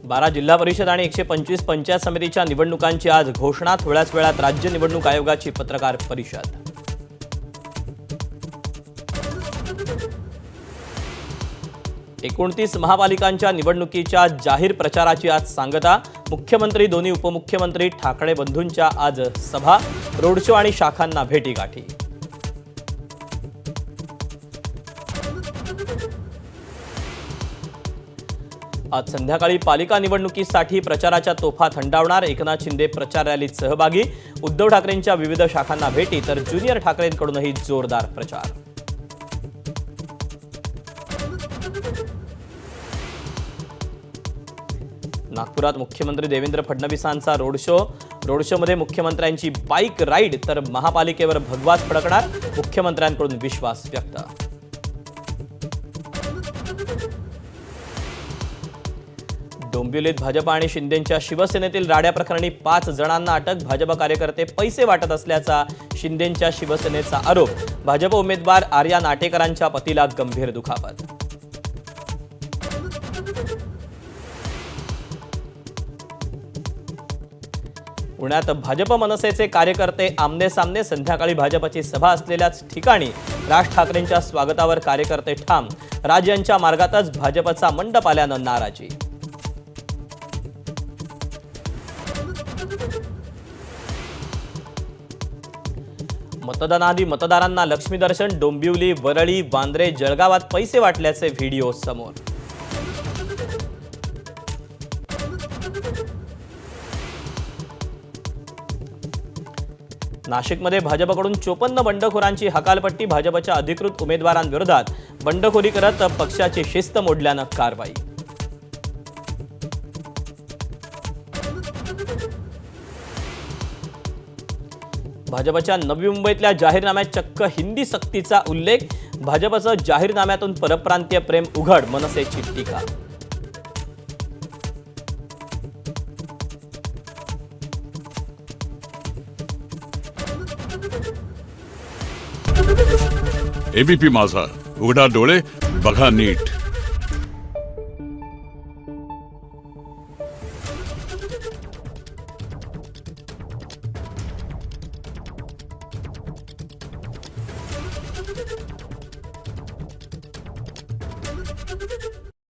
12 जिल्हा परिषद आणि 125 पंचायत समितीच्या निवडणुकांची आज घोषणा। थोड्याच वेळात राज्य निवडणूक आयोगाची पत्रकार परिषद। एकोणतीस महापालिकांच्या निवडणुकीच्या जाहीर प्रचाराची आज सांगता। मुख्यमंत्री, दोन्ही उपमुख्यमंत्री, ठाकरे बंधूंच्या आज सभा, रोड शो आणि शाखांना भेटीगाठी। आज संध्याकाळी पालिका निवडणुकीसाठी प्रचाराच्या तोफा थंडावणार। एकनाथ शिंदे प्रचार रॅलीत सहभागी। उद्धव ठाकरेंच्या विविध शाखांना भेटी तर ज्युनियर ठाकरेंकडूनही जोरदार प्रचार। नागपुरात मुख्यमंत्री देवेंद्र फडणवीसांचा रोड शोमध्ये मुख्यमंत्र्यांची बाईक राईड तर महापालिकेवर भगवाच फडकणार। मुख्यमंत्र्यांकडून विश्वास व्यक्त। डोंबिवलीत भाजप आणि शिंदेंच्या शिवसेनेतील राड्या प्रकरणी 5 जणांना अटक। भाजप कार्यकर्ते पैसे वाटत असल्याचा शिंदेंच्या शिवसेनेचा आरोप। भाजप उमेदवार आर्या नाटेकरांच्या पतीला गंभीर दुखापत। पुण्यात भाजप मनसेचे कार्यकर्ते आमने सामने। संध्याकाळी भाजपची सभा असलेल्याच ठिकाणी राज ठाकरेंच्या स्वागतावर कार्यकर्ते ठाम। राज यांच्या मार्गातच भाजपचा मंडप आल्यानं नाराजी। मतदानाआधी मतदारांना लक्ष्मीदर्शन। डोंबिवली, वरळी, वांद्रे, जळगावात पैसे वाटल्याचे व्हिडिओ समोर। नाशिकमध्ये भाजपकडून 54 बंडखोरांची हकालपट्टी। भाजपच्या अधिकृत उमेदवारांविरोधात बंडखोरी करत पक्षाची शिस्त मोडल्यानं कारवाई। भाजपच्या नवी मुंबईतल्या जाहीरनाम्यात चक्क हिंदी सक्तीचा उल्लेख। भाजपचं जाहीरनाम्यातून परप्रांतीय प्रेम उघड, मनसेची टीका। एबीपी माझा, उघडा डोळे बघा नीट।